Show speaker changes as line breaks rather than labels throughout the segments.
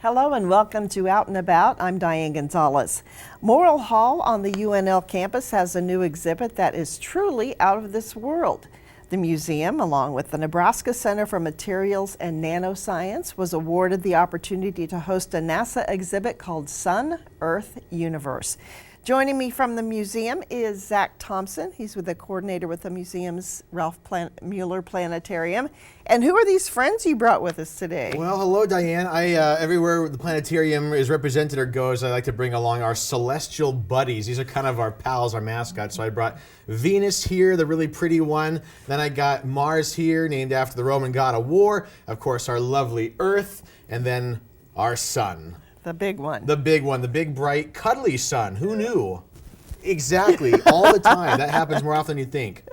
Hello and welcome to Out and About. I'm Diane Gonzalez. Morrill Hall on the UNL campus has a new exhibit that is truly out of this world. The museum, along with the Nebraska Center for Materials and Nanoscience, was awarded the opportunity to host a NASA exhibit called Sun, Earth, Universe. Joining me from the museum is Zach Thompson. He's the coordinator with the museum's Ralph Mueller Planetarium. And who are these friends you brought with us today?
Well, hello, Diane. Everywhere the planetarium is represented or goes, I like to bring along our celestial buddies. These are kind of our pals, our mascots. So I brought Venus here, the really pretty one. Then I got Mars here, named after the Roman god of war. Of course, our lovely Earth, and then our sun.
The big one.
The big one, the big, bright, cuddly sun. Who knew? Exactly, all the time. That happens more often than you think.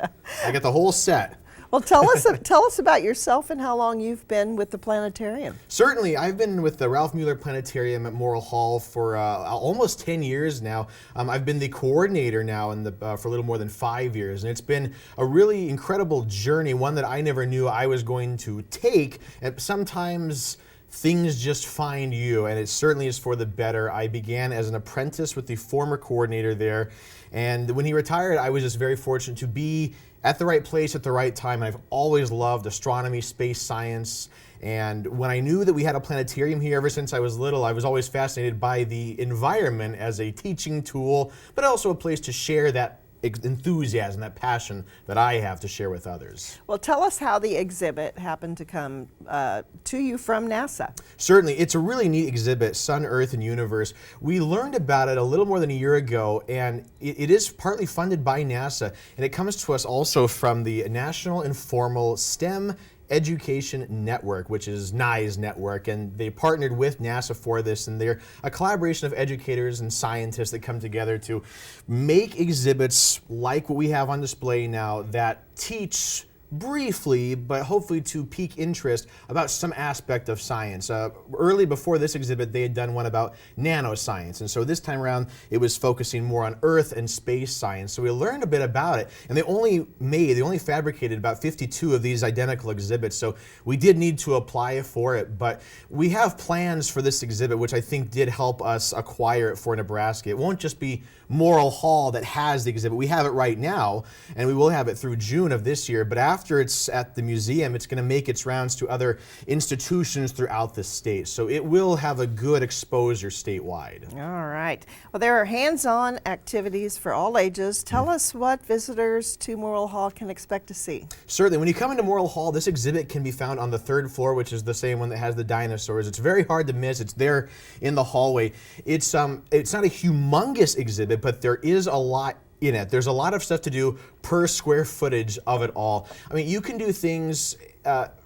I got the whole set.
Well, tell us about yourself and how long you've been with the planetarium.
Certainly, I've been with the Ralph Mueller Planetarium at Morrill Hall for almost 10 years now. I've been the coordinator now for a little more than 5 years, and it's been a really incredible journey, one that I never knew I was going to take. And sometimes things just find you, and it certainly is for the better. I began as an apprentice with the former coordinator there, and when he retired, I was just very fortunate to be at the right place at the right time. And I've always loved astronomy, space science, and when I knew that we had a planetarium here ever since I was little, I was always fascinated by the environment as a teaching tool, but also a place to share that enthusiasm, that passion that I have to share with others.
Well, tell us how the exhibit happened to come to you from NASA.
Certainly, it's a really neat exhibit, Sun, Earth, and Universe. We learned about it a little more than a year ago, and it is partly funded by NASA, and it comes to us also from the National Informal STEM Education Network, which is NIE's network, and they partnered with NASA for this, and they're a collaboration of educators and scientists that come together to make exhibits like what we have on display now that teach briefly, but hopefully to pique interest about some aspect of science. Early before this exhibit, they had done one about nanoscience, and so this time around, it was focusing more on Earth and space science. So we learned a bit about it, and they only fabricated about 52 of these identical exhibits, so we did need to apply for it, but we have plans for this exhibit, which I think did help us acquire it for Nebraska. It won't just be Morrill Hall that has the exhibit. We have it right now, and we will have it through June of this year, but after it's at the museum, it's going to make its rounds to other institutions throughout the state. So it will have a good exposure statewide.
All right. Well, there are hands-on activities for all ages. Tell us what visitors to Morrill Hall can expect to see.
Certainly. When you come into Morrill Hall, this exhibit can be found on the third floor, which is the same one that has the dinosaurs. It's very hard to miss. It's there in the hallway. It's not a humongous exhibit, but there is a lot in it. There's a lot of stuff to do per square footage of it all. I mean, you can do things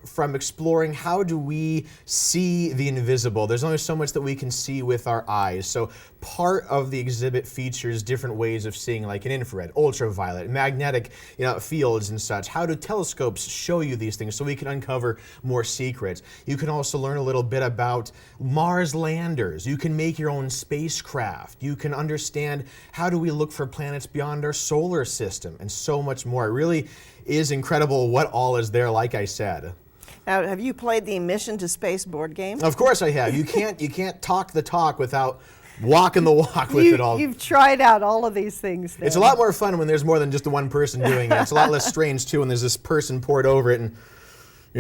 from exploring how do we see the invisible. There's only so much that we can see with our eyes. So part of the exhibit features different ways of seeing, like an infrared, ultraviolet, magnetic fields and such. How do telescopes show you these things so we can uncover more secrets? You can also learn a little bit about Mars landers. You can make your own spacecraft. You can understand how do we look for planets beyond our solar system, and so much more. It really is incredible what all is there, like I said.
Now, have you played the Mission to Space board game?
Of course I have. You can't talk the talk without walking the walk with it all.
You've tried out all of these things then.
It's a lot more fun when there's more than just the one person doing it. It's a lot less strange too when there's this person poured over it and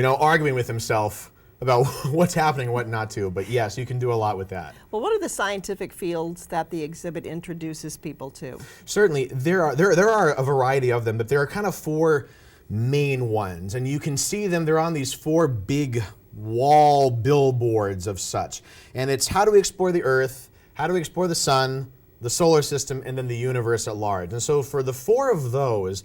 arguing with himself about what's happening and what not to. But yes, you can do a lot with that.
Well, what are the scientific fields that the exhibit introduces people to?
Certainly, there are a variety of them, but there are kind of four main ones, and you can see them. They're on these four big wall billboards of such, and it's how do we explore the Earth, how do we explore the sun, the solar system, and then the universe at large. And so for the four of those,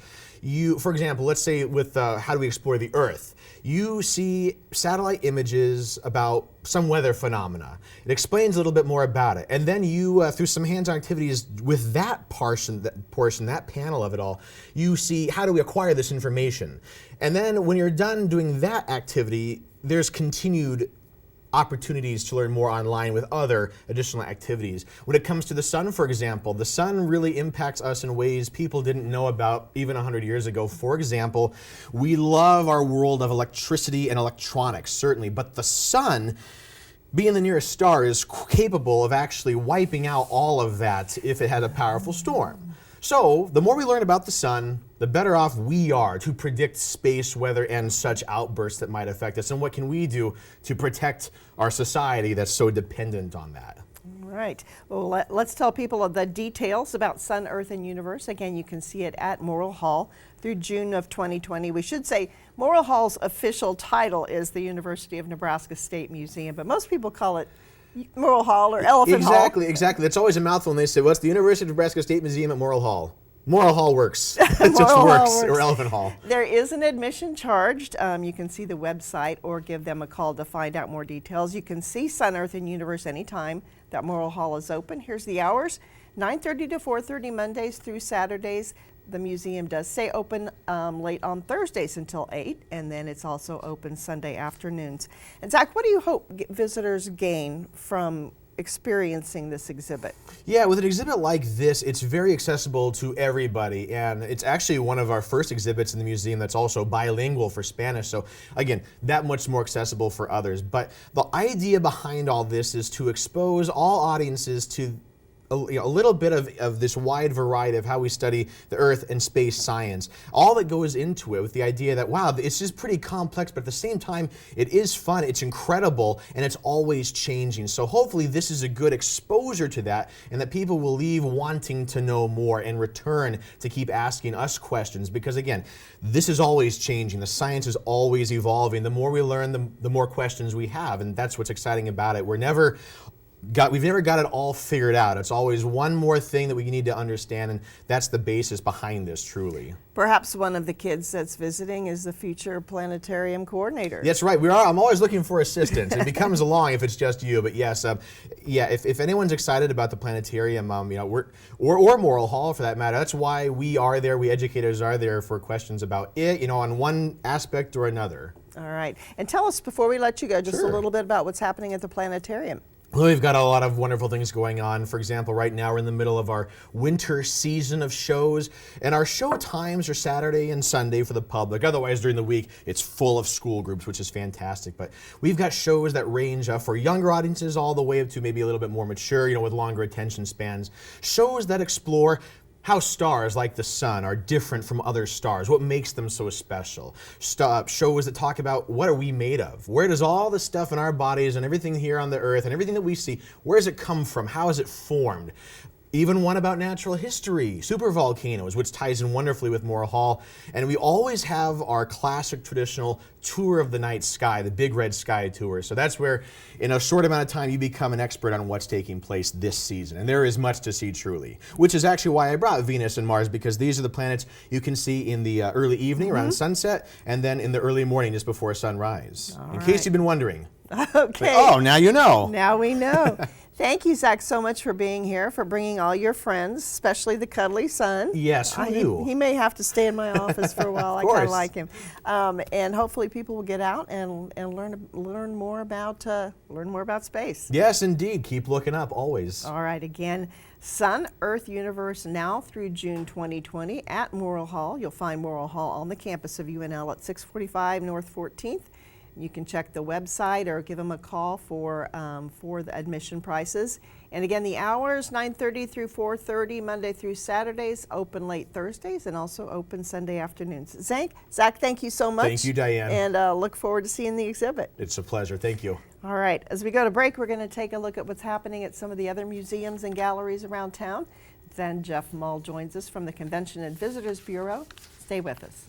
for example, let's say with how do we explore the Earth, you see satellite images about some weather phenomena. It explains a little bit more about it. And then you, through some hands-on activities with that that panel of it all, you see how do we acquire this information. And then when you're done doing that activity, there's continued opportunities to learn more online with other additional activities. When it comes to the sun, for example, the sun really impacts us in ways people didn't know about even 100 years ago. For example, we love our world of electricity and electronics, certainly, but the sun being the nearest star is capable of actually wiping out all of that if it had a powerful storm. So, the more we learn about the sun, the better off we are to predict space weather and such outbursts that might affect us. And what can we do to protect our society that's so dependent on that?
Right. Well, let's tell people the details about Sun, Earth, and Universe. Again, you can see it at Morrill Hall through June of 2020. We should say Morrill Hall's official title is the University of Nebraska State Museum, but most people call it Morrill Hall or Elephant Hall.
Exactly. That's always a mouthful when they say, what's the University of Nebraska State Museum at Morrill Hall? Morrill Hall works. It just
Morrill Hall
works. Or Elephant Hall.
There is an admission charged. You can see the website or give them a call to find out more details. You can see Sun, Earth, and Universe anytime that Morrill Hall is open. Here's the hours: 9:30 to 4:30 Mondays through Saturdays. The museum does stay open late on Thursdays until 8, and then it's also open Sunday afternoons. And Zach, what do you hope visitors gain from experiencing this exhibit?
Yeah, with an exhibit like this, it's very accessible to everybody, and it's actually one of our first exhibits in the museum that's also bilingual for Spanish, so again, that much more accessible for others. But the idea behind all this is to expose all audiences to a little bit of this wide variety of how we study the Earth and space science. All that goes into it with the idea that, wow, it's just pretty complex, but at the same time, it is fun, it's incredible, and it's always changing. So hopefully this is a good exposure to that, and that people will leave wanting to know more and return to keep asking us questions, because again, this is always changing. The science is always evolving. The more we learn, the more questions we have, and that's what's exciting about it. We've never got it all figured out. It's always one more thing that we need to understand, and that's the basis behind this, truly.
Perhaps one of the kids that's visiting is the future planetarium coordinator.
That's right. I'm always looking for assistants. It becomes along if it's just you. But yes, if anyone's excited about the planetarium, or Morrill Hall for that matter, that's why we are there. We educators are there for questions about it, on one aspect or another.
All right. And tell us, before we let you go, just
Sure.
a little bit about what's happening at the planetarium.
Well, we've got a lot of wonderful things going on. For example, right now we're in the middle of our winter season of shows, and our show times are Saturday and Sunday for the public. Otherwise, during the week, it's full of school groups, which is fantastic. But we've got shows that range for younger audiences all the way up to maybe a little bit more mature, with longer attention spans. Shows that explore how stars like the sun are different from other stars, what makes them so special. Shows that talk about what are we made of? Where does all the stuff in our bodies and everything here on the earth and everything that we see, where does it come from? How is it formed? Even one about natural history, supervolcanoes, which ties in wonderfully with Morrill Hall. And we always have our classic traditional tour of the night sky, the Big Red Sky Tour. So that's where, in a short amount of time, you become an expert on what's taking place this season. And there is much to see, truly. Which is actually why I brought Venus and Mars, because these are the planets you can see in the early evening around sunset, and then in the early morning just before sunrise. In case you've been wondering.
Okay.
Oh, now you know.
Now we know. Thank you, Zach, so much for being here, for bringing all your friends, especially the cuddly son.
Yes, who knew?
He may have to stay in my office for a while. I kind
course.
of like him. And hopefully people will get out and learn more about space.
Yes, indeed. Keep looking up, always.
All right, again, Sun, Earth, Universe now through June 2020 at Morrill Hall. You'll find Morrill Hall on the campus of UNL at 645 North 14th. You can check the website or give them a call for the admission prices. And again, the hours, 9:30 through 4:30, Monday through Saturdays, open late Thursdays, and also open Sunday afternoons. Zach, thank you so much.
Thank you, Diane.
And look forward to seeing the exhibit.
It's a pleasure. Thank you.
All right, as we go to break, we're going to take a look at what's happening at some of the other museums and galleries around town. Then Jeff Mull joins us from the Convention and Visitors Bureau. Stay with us.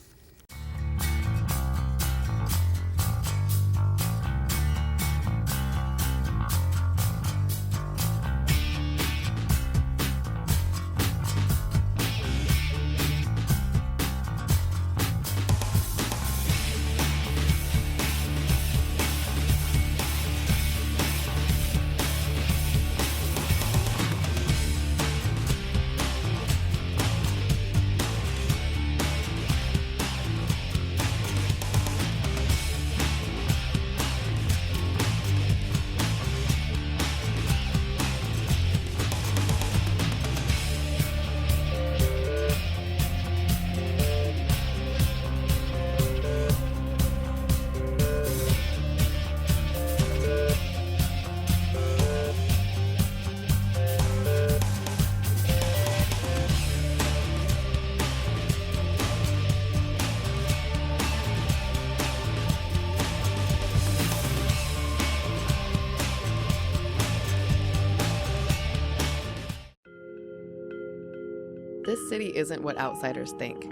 city isn't what outsiders think.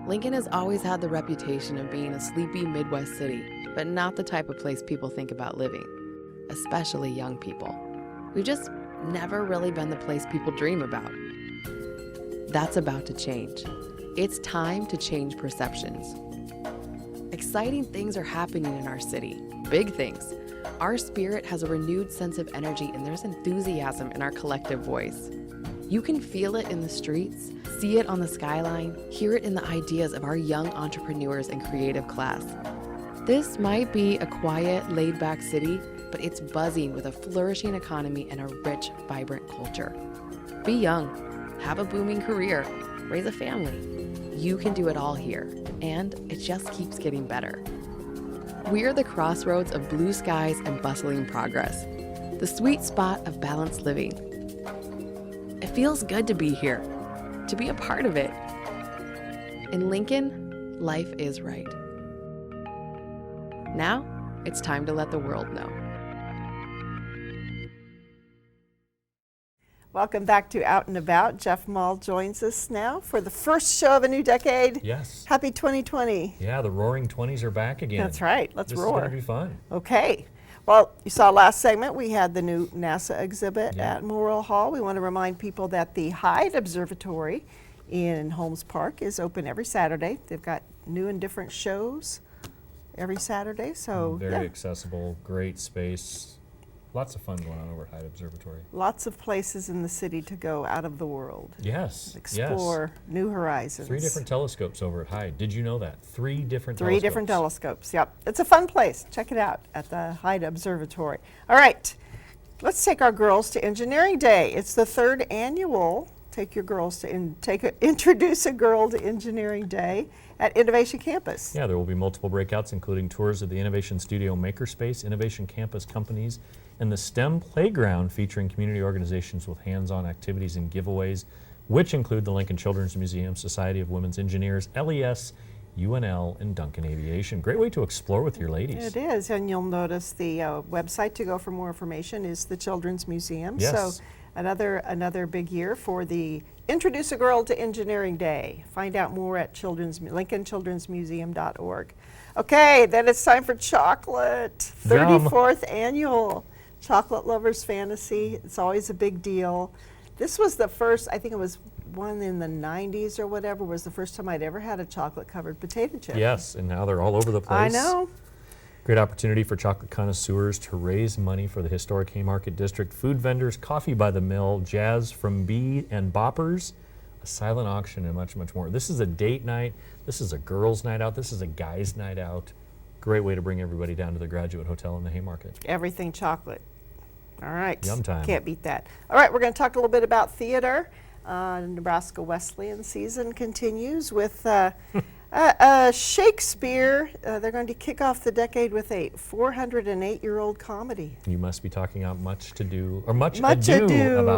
Lincoln has always had the reputation of being a sleepy Midwest city, but not the type of place people think about living, especially young people. We've just never really been the place people dream about. That's about to change. It's time to change perceptions. Exciting things are happening in our city, big things. Our spirit has a renewed sense of energy and there's enthusiasm in our collective voice. You can feel it in the streets, see it on the skyline, hear it in the ideas of our young entrepreneurs and creative class. This might be a quiet, laid-back city, but it's buzzing with a flourishing economy and a rich, vibrant culture. Be young, have a booming career, raise a family. You can do it all here, and it just keeps getting better. We're the crossroads of blue skies and bustling progress, the sweet spot of balanced living. It feels good to be here, to be a part of it. In Lincoln, life is right. Now, it's time to let the world know.
Welcome back to Out and About. Jeff Maul joins us now for the first show of a new decade.
Yes.
Happy 2020.
Yeah, the Roaring 20s are back again.
That's right. Let's
this
roar.
This is going to be fun.
Okay. Well, you saw last segment, we had the new NASA exhibit at Morrill Hall. We want to remind people that the Hyde Observatory in Holmes Park is open every Saturday. They've got new and different shows every Saturday. So
Very accessible, great space. Lots of fun going on over at Hyde Observatory.
Lots of places in the city to go out of the world.
Yes.
Explore new horizons.
3 different telescopes over at Hyde. Did you know that? 3 different telescopes.
3 different telescopes, yep. It's a fun place. Check it out at the Hyde Observatory. All right, let's take our girls to Engineering Day. It's the 3rd annual Take Your Girls to Introduce a Girl to Engineering Day at Innovation Campus.
Yeah, there will be multiple breakouts, including tours of the Innovation Studio Makerspace, Innovation Campus companies, and the STEM Playground, featuring community organizations with hands-on activities and giveaways, which include the Lincoln Children's Museum, Society of Women's Engineers, LES, UNL, and Duncan Aviation. Great way to explore with your ladies.
It is, and you'll notice the website to go for more information is the Children's Museum.
Yes.
So another big year for the Introduce a Girl to Engineering Day. Find out more at LincolnChildren'sMuseum.org. Okay, then it's time for chocolate. 34th annual Chocolate Lovers Fantasy. It's always a big deal. This was the first, I think it was one in the 90s or whatever, was the first time I'd ever had a chocolate-covered potato chip.
Yes, and now they're all over the place.
I know.
Great opportunity for chocolate connoisseurs to raise money for the historic Haymarket District. Food vendors, coffee by the mill, jazz from Bee and Boppers, a silent auction, and much, much more. This is a date night. This is a girls' night out. This is a guys' night out. Great way to bring everybody down to the Graduate Hotel in the Haymarket.
Everything chocolate. All right.
Yum time.
Can't beat that. All right, we're going to talk a little bit about theater. Nebraska Wesleyan season continues with Shakespeare. They're going to kick off the decade with a 408-year-old comedy.
You must be talking about Much Ado About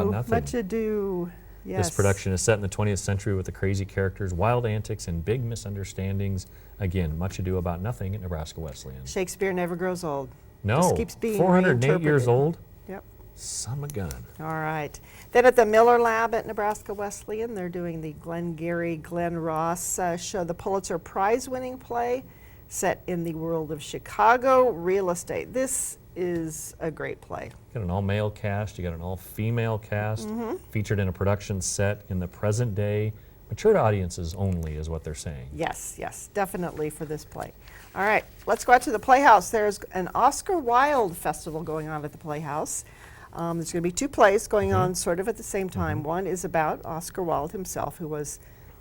Nothing.
Much Ado. Yes.
This production is set in the 20th century with the crazy characters, wild antics, and big misunderstandings. Again, Much Ado About Nothing at Nebraska Wesleyan.
Shakespeare never grows old.
No,
Just keeps being
408 years
reinterpreted.
old.
Yep.
Son of a gun.
All right. Then at the Miller Lab at Nebraska Wesleyan, they're doing the Glenn Ross show, the Pulitzer Prize-winning play set in the world of Chicago real estate. This is a great play.
You got an all-male cast, you got an all-female cast, featured in a production set in the present day. Mature audiences only is what they're saying.
Yes, definitely for this play. All right, let's go out to the Playhouse. There's an Oscar Wilde festival going on at the Playhouse. There's going to be 2 plays going on sort of at the same time. One is about Oscar Wilde himself, who was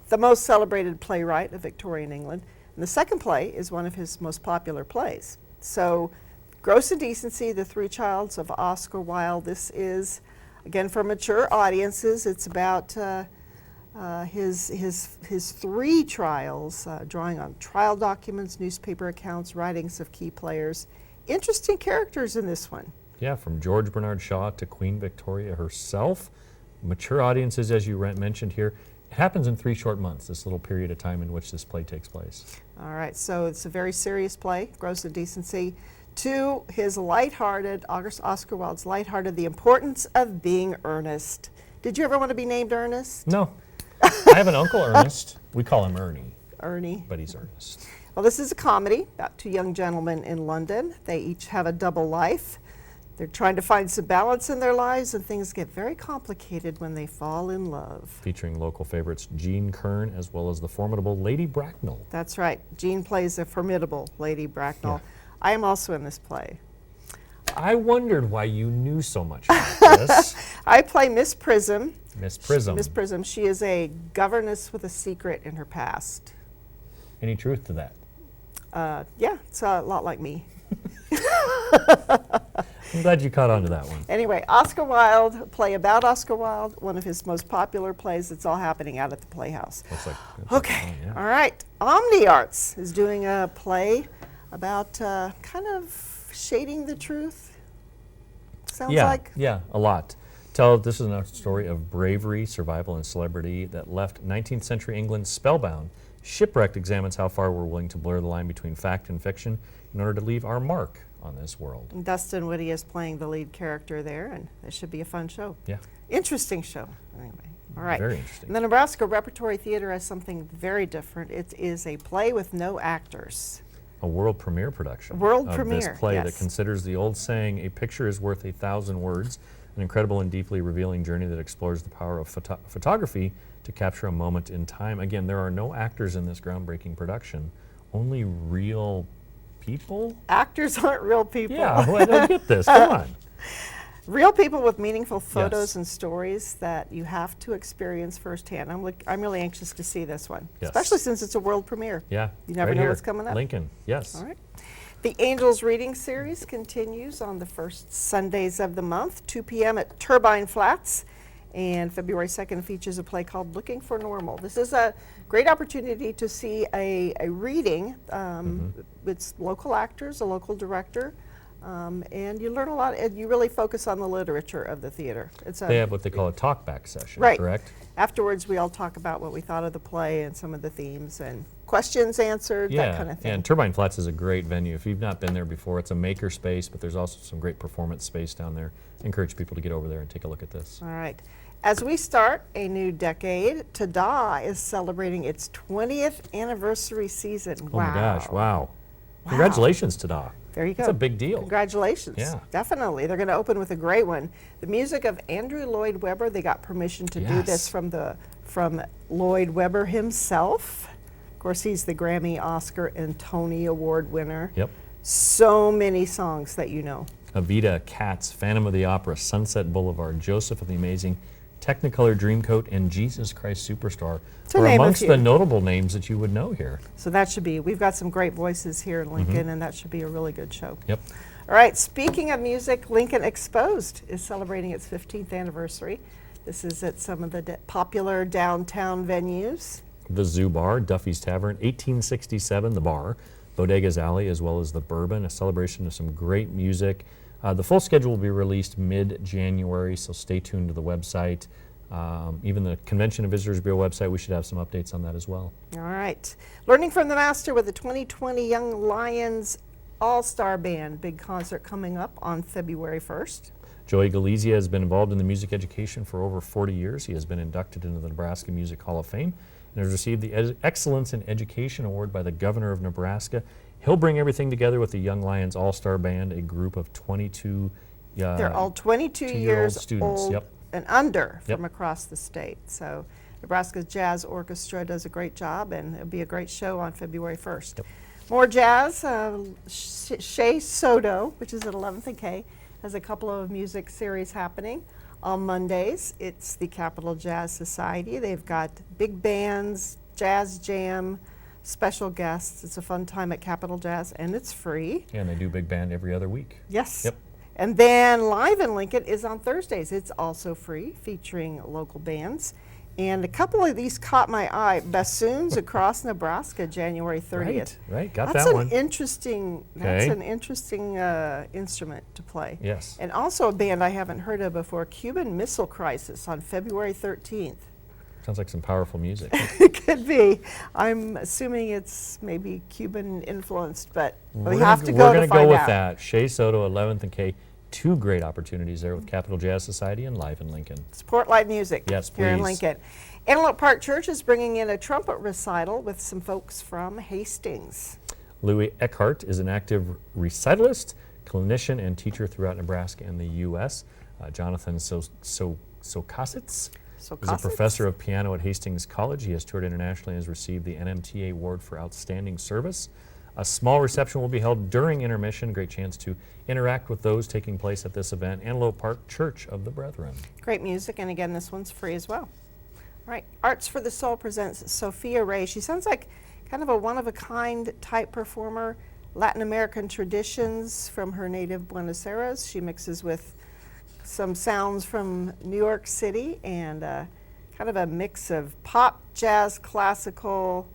the most celebrated playwright of Victorian England. And the second play is one of his most popular plays. So, Gross Indecency, The Three Childs of Oscar Wilde. This is, again, for mature audiences. It's about his 3 trials, drawing on trial documents, newspaper accounts, writings of key players. Interesting characters in this one.
Yeah, from George Bernard Shaw to Queen Victoria herself. Mature audiences, as you mentioned here. It happens in 3 short months, this little period of time in which this play takes place.
All right, so it's a very serious play, Gross Indecency, to his lighthearted, Oscar Wilde's lighthearted, The Importance of Being Earnest. Did you ever want to be named Ernest?
No. I have an uncle, Ernest. We call him Ernie,
Ernie.
but he's Ernest.
Well, this is a comedy about two young gentlemen in London. They each have a double life. They're trying to find some balance in their lives, and things get very complicated when they fall in love.
Featuring local favorites Jean Kern as well as the formidable Lady Bracknell.
That's right. Jean plays a formidable Lady Bracknell.
Yeah.
I am also in this play.
I wondered why you knew so much about this.
I play Miss Prism.
Miss Prism.
Miss Prism. She is a governess with a secret in her past.
Any truth to that?
Yeah, it's a lot like me.
I'm glad you caught on to that one.
Anyway, Oscar Wilde, a play about Oscar Wilde, one of his most popular plays. It's all happening out at the Playhouse.
Looks like
Okay,
fun, yeah.
all right. Omni Arts is doing a play about kind of shading the truth. Sounds like.
Yeah, a lot. This is a story of bravery, survival, and celebrity that left 19th century England spellbound. Shipwrecked examines how far we're willing to blur the line between fact and fiction in order to leave our mark on this world.
And Dustin Whitty is playing the lead character there, and it should be a fun show.
Yeah,
Interesting show. Anyway, all right.
very interesting.
And the Nebraska Repertory Theater has something very different. It is a play with no actors.
A world premiere production
World
of
premiere,
this play that
yes.
considers the old saying, a picture is worth 1,000 words, an incredible and deeply revealing journey that explores the power of photography to capture a moment in time. Again, there are no actors in this groundbreaking production, only real people?
Actors aren't real people.
Yeah, well, I don't get this. Come on.
Real people with meaningful photos
Yes.
and stories that you have to experience firsthand. I'm really anxious to see this one,
Yes.
especially since it's a world premiere.
Yeah.
You never
right
know
here.
what's coming up.
Lincoln, yes.
All right. The Angels Reading Series continues on the first Sundays of the month, 2 p.m. at Turbine Flats. And February 2nd features a play called Looking for Normal. This is a great opportunity to see a reading. It's local actors, a local director, and you learn a lot. And you really focus on the literature of the theater. It's
They have what they call a talk-back session,
right.
correct?
Afterwards, we all talk about what we thought of the play and some of the themes and questions answered,
Yeah,
that kind of thing.
and Turbine Flats is a great venue. If you've not been there before, it's a maker space, but there's also some great performance space down there. I encourage people to get over there and take a look at this.
All right. As we start a new decade, Tada is celebrating its 20th anniversary season.
Oh my gosh, wow. Congratulations, Tada.
There you go.
That's a big deal.
Congratulations.
Yeah.
Definitely. They're going to open with a great one. The music of Andrew Lloyd Webber. They got permission to do this
Yes.
from Lloyd Webber himself. Of course, he's the Grammy, Oscar, and Tony Award winner.
Yep.
So many songs that you know.
Evita, Cats, Phantom of the Opera, Sunset Boulevard, Joseph of the Amazing, Technicolor Dreamcoat, and Jesus Christ Superstar
To
are
name a
amongst
few.
the notable names that you would know here.
So that should be, we've got some great voices here in Lincoln, and that should be a really good show.
Yep.
All right, speaking of music, Lincoln Exposed is celebrating its 15th anniversary. This is at some of the popular downtown venues.
The Zoo Bar, Duffy's Tavern, 1867, the bar, Bodega's Alley, as well as the Bourbon, a celebration of some great music. The full schedule will be released mid-January, so stay tuned to the website. Even the Convention and Visitors Bureau website, we should have some updates on that as well.
All right. Learning from the Master with the 2020 Young Lions All-Star Band. Big concert coming up on February 1st.
Joey Galizia has been involved in the music education for over 40 years. He has been inducted into the Nebraska Music Hall of Fame and has received the Excellence in Education Award by the Governor of Nebraska. He'll bring everything together with the Young Lions All-Star Band, a group of 22
They're all 22
2-year-old
years
students,
old
yep.
and under
Yep.
from across the state. So Nebraska Jazz Orchestra does a great job, and it'll be a great show on February 1st.
Yep.
More jazz. Shea Soto, which is at 11th and K, has a couple of music series happening. On Mondays, it's the Capital Jazz Society. They've got big bands, jazz jam, special guests. It's a fun time at Capital Jazz, and it's free.
And they do big band every other week.
Yes.
Yep.
And then Live in Lincoln is on Thursdays. It's also free, featuring local bands. And a couple of these caught my eye. Bassoons Across Nebraska, January 30th.
Right, got
That's
that
an
one.
interesting. That's an interesting instrument to play.
Yes.
And also a band I haven't heard of before, Cuban Missile Crisis, on February 13th.
Sounds like some powerful music.
It could be. I'm assuming it's maybe Cuban influenced, but we have to go
We're
to
going to
find
go with
out.
that. Shea Soto, 11th and K, two great opportunities there with Capital Jazz Society and Live in Lincoln.
Support live music
Yes,
here in
please.
Lincoln. Antelope Park Church is bringing in a trumpet recital with some folks from Hastings.
Louis Eckhart is an active recitalist, clinician, and teacher throughout Nebraska and the U.S. Jonathan Sokasitz is a professor of piano at Hastings College. He has toured internationally and has received the NMTA Award for Outstanding Service. A small reception will be held during intermission. Great chance to interact with those taking place at this event. Antelope Park Church of the Brethren.
Great music, and again, this one's free as well. All right, Arts for the Soul presents Sophia Ray. She sounds like kind of a one-of-a-kind type performer, Latin American traditions from her native Buenos Aires. She mixes with some sounds from New York City and kind of a mix of pop, jazz, classical,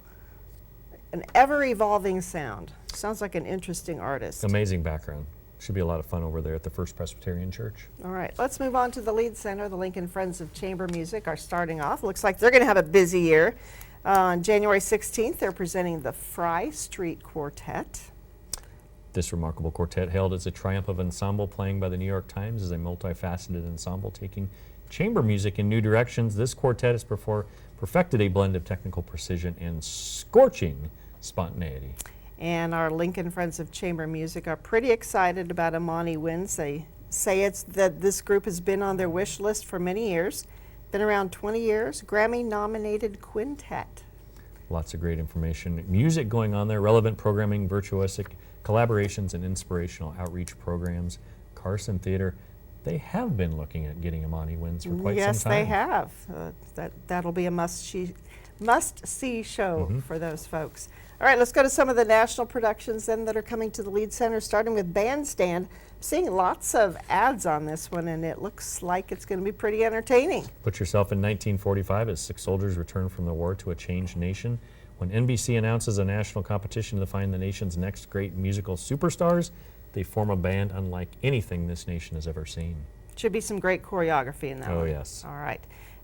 an ever-evolving sound. Sounds like an interesting artist.
Amazing background. Should be a lot of fun over there at the First Presbyterian Church.
All right, let's move on to the lead center. The Lincoln Friends of Chamber Music are starting off. Looks like they're going to have a busy year. On January 16th, they're presenting the Fry Street Quartet.
This remarkable quartet, hailed as a triumph of ensemble playing by the New York Times, is a multifaceted ensemble taking chamber music in new directions. This quartet has perfected a blend of technical precision and scorching spontaneity.
And our Lincoln Friends of Chamber Music are pretty excited about Amani Wins. They say it's that this group has been on their wish list for many years. Been around 20 years, Grammy-nominated quintet.
Lots of great information. Music going on there, relevant programming, virtuosic collaborations, and inspirational outreach programs. Carson Theater, they have been looking at getting Amani Wins for quite some time.
Yes, they have. That'll be a must-see show for those folks. All right, let's go to some of the national productions then that are coming to the Lead Center, starting with Bandstand. I'm seeing lots of ads on this one, and it looks like it's going to be pretty entertaining.
Put yourself in 1945 as 6 soldiers return from the war to a changed nation. When NBC announces a national competition to find the nation's next great musical superstars, they form a band unlike anything this nation has ever seen.
Should be some great choreography in that one.
Oh, yes.
All right.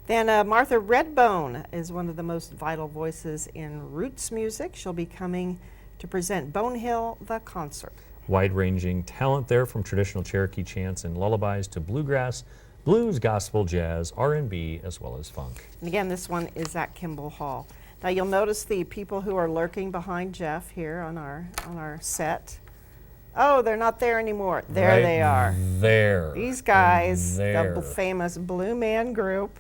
Then Martha Redbone is one of the most vital voices in roots music. She'll be coming to present Bonehill the Concert.
Wide-ranging talent there, from traditional Cherokee chants and lullabies to bluegrass, blues, gospel, jazz, R&B, as well as funk.
And again, this one is at Kimball Hall. Now you'll notice the people who are lurking behind Jeff here on our set. Oh, they're not there anymore. There
Right
they are.
There.
These guys,
There.
the famous Blue Man Group.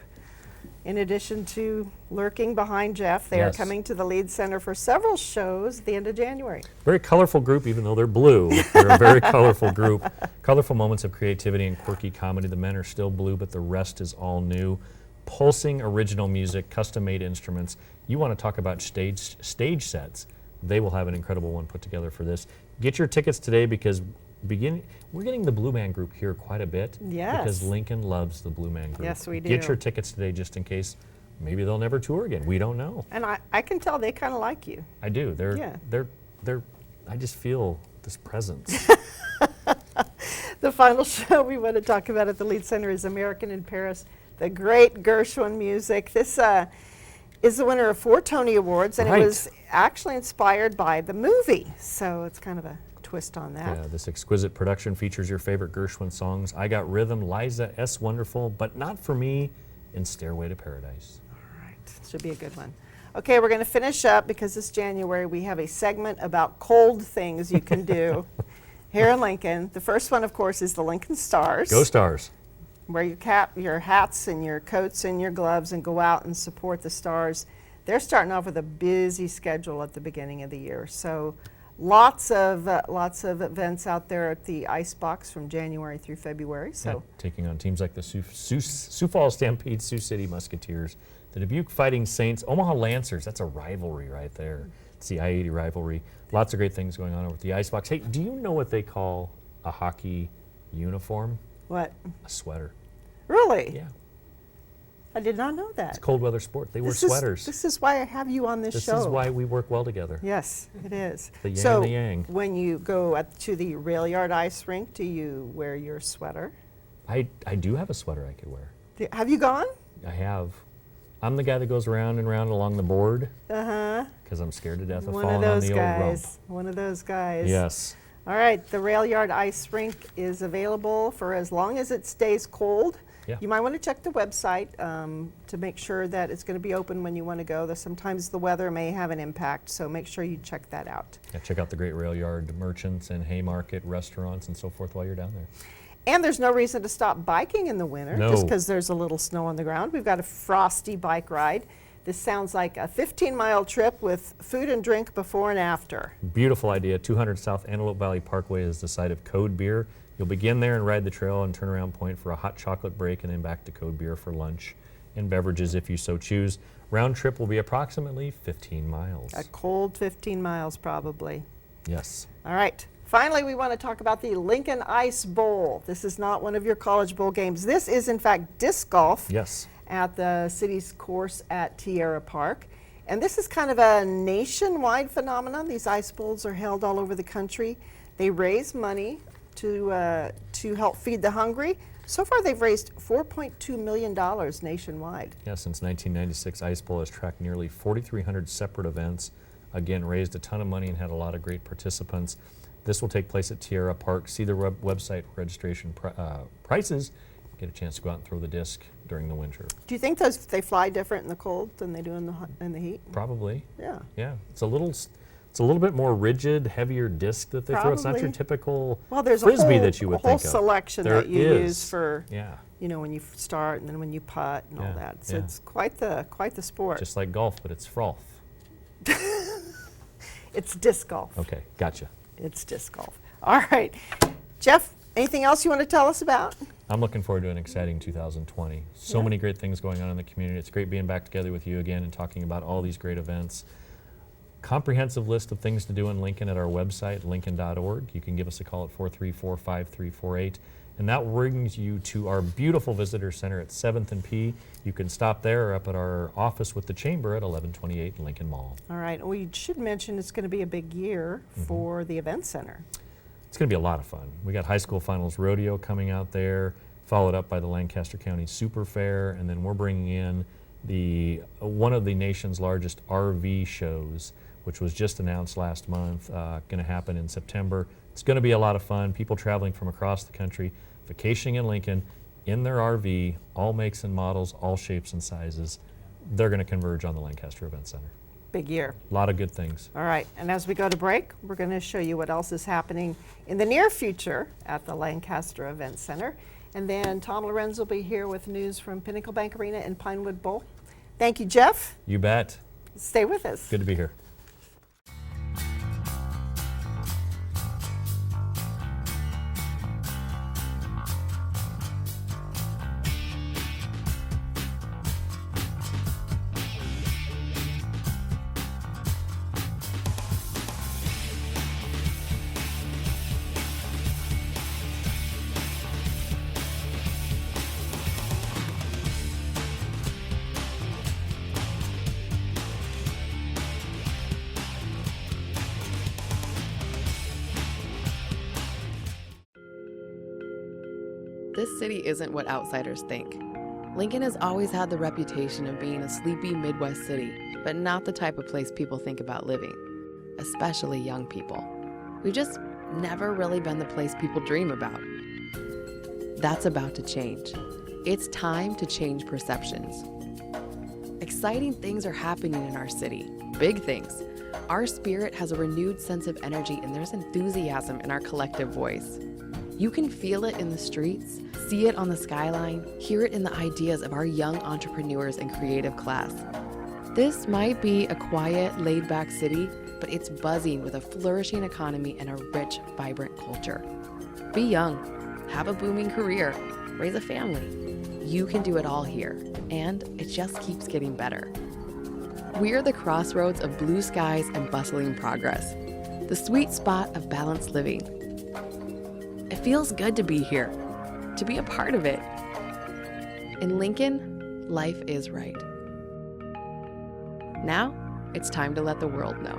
In addition to lurking behind Jeff, they are
Yes.
coming to the Lead Center for several shows at the end of January.
Very colorful group, even though they're blue. They're a very colorful group. Colorful moments of creativity and quirky comedy. The men are still blue, but the rest is all new. Pulsing original music, custom-made instruments. You want to talk about stage sets. They will have an incredible one put together for this. Get your tickets today, because we're getting the Blue Man Group here quite a bit.
Yes.
Because Lincoln loves the Blue Man Group.
Yes, we do.
Get your tickets today, just in case maybe they'll never tour again. We don't know.
And I can tell they kind of like you.
I do.
Yeah.
I just feel this presence.
The final show we want to talk about at the Lead Center is American in Paris, the great Gershwin music. This is the winner of 4 Tony Awards, and
Right.
it was actually inspired by the movie. So it's kind of a twist on that.
Yeah, this exquisite production features your favorite Gershwin songs, I Got Rhythm, Liza, S. Wonderful, But Not For Me, and Stairway to Paradise.
All right, should be a good one. Okay, we're going to finish up because this January we have a segment about cold things you can do here in Lincoln. The first one, of course, is the Lincoln Stars.
Go Stars.
Wear your hats and your coats and your gloves and go out and support the Stars. They're starting off with a busy schedule at the beginning of the year. So lots of events out there at the Icebox from January through February. So
Yeah, taking on teams like the Sioux Falls Stampede, Sioux City Musketeers, the Dubuque Fighting Saints, Omaha Lancers. That's a rivalry right there. It's the I-80 rivalry. Lots of great things going on over at the Icebox. Hey, do you know what they call a hockey uniform?
what?
A sweater.
Really?
Yeah.
I did not know that.
It's a cold weather sport. They wear
This is-
sweaters.
This is why I have you on this
This
show.
is why we work well together.
Yes, it is.
The yin
so
and the yang.
when you go to the rail yard ice rink, do you wear your sweater?
I do have a sweater I could wear.
Have you gone?
I have. I'm the guy that goes round and round along the board
Uh-huh.
because I'm scared to death of
One of
falling on
those
the old rump.
guys. One of those guys.
Yes.
All right, the Rail Yard Ice Rink is available for as long as it stays cold.
Yeah.
You might want to check the website to make sure that it's going to be open when you want to go. Sometimes the weather may have an impact, so make sure you check that out.
Yeah, check out the great rail yard merchants and Haymarket restaurants and so forth while you're down there.
And there's no reason to stop biking in the winter
No.
just because there's a little snow on the ground. We've got a frosty bike ride. This sounds like a 15-mile trip with food and drink before and after.
Beautiful idea. 200 South Antelope Valley Parkway is the site of Code Beer. You'll begin there and ride the trail and turnaround point for a hot chocolate break and then back to Code Beer for lunch and beverages if you so choose. Round trip will be approximately 15 miles.
A cold 15 miles probably.
Yes.
All right. Finally, we want to talk about the Lincoln Ice Bowl. This is not one of your college bowl games. This is, in fact, disc golf
Yes.
at the city's course at Tierra Park. And this is kind of a nationwide phenomenon. These ice bowls are held all over the country. They raise money to help feed the hungry. So far, they've raised $4.2 million nationwide.
Yeah, since 1996, Ice Bowl has tracked nearly 4,300 separate events. Again, raised a ton of money and had a lot of great participants. This will take place at Tierra Park. See the website registration prices. Get a chance to go out and throw the disc during the winter.
Do you think they fly different in the cold than they do in the heat?
Probably.
Yeah.
Yeah, it's a little bit more rigid, heavier disc that they throw. It's not your
Probably.
typical
Well, there's
frisbee
a whole,
that you would
a whole
think of.
selection
There
that you
is.
use for,
Yeah,
when you start and then when you putt and all
Yeah,
that. So
yeah.
it's quite the sport.
just like golf, but it's froth.
It's disc golf.
Okay, gotcha.
It's disc golf. All right. Jeff, anything else you want to tell us about?
I'm looking forward to an exciting 2020. So
Yeah.
many great things going on in the community. It's great being back together with you again and talking about all these great events. Comprehensive list of things to do in Lincoln at our website, lincoln.org. You can give us a call at 434-5348. And that brings you to our beautiful visitor center at 7th and P. You can stop there or up at our office with the chamber at 1128 Lincoln Mall.
All right. We should mention it's going to be a big year for the event center.
It's going to be a lot of fun. We got high school finals rodeo coming out there, followed up by the Lancaster County Super Fair, and then we're bringing in one of the nation's largest RV shows, which was just announced last month, going to happen in September. It's going to be a lot of fun. People traveling from across the country, vacationing in Lincoln, in their RV, all makes and models, all shapes and sizes. They're going to converge on the Lancaster Event Center.
Big year.
A lot of good things.
All right. And as we go to break, we're going to show you what else is happening in the near future at the Lancaster Event Center. And then Tom Lorenz will be here with news from Pinnacle Bank Arena and Pinewood Bowl. Thank you, Jeff.
You bet.
Stay with us.
Good to be here.
This city isn't what outsiders think. Lincoln has always had the reputation of being a sleepy Midwest city, but not the type of place people think about living, especially young people. We've just never really been the place people dream about. That's about to change. It's time to change perceptions. Exciting things are happening in our city, big things. Our spirit has a renewed sense of energy and there's enthusiasm in our collective voice. You can feel it in the streets, see it on the skyline, hear it in the ideas of our young entrepreneurs and creative class. This might be a quiet, laid-back city, but it's buzzing with a flourishing economy and a rich, vibrant culture. Be young, have a booming career, raise a family. You can do it all here, and it just keeps getting better. We're the crossroads of blue skies and bustling progress, the sweet spot of balanced living. It feels good to be here, to be a part of it. In Lincoln, life is right. Now, it's time to let the world know.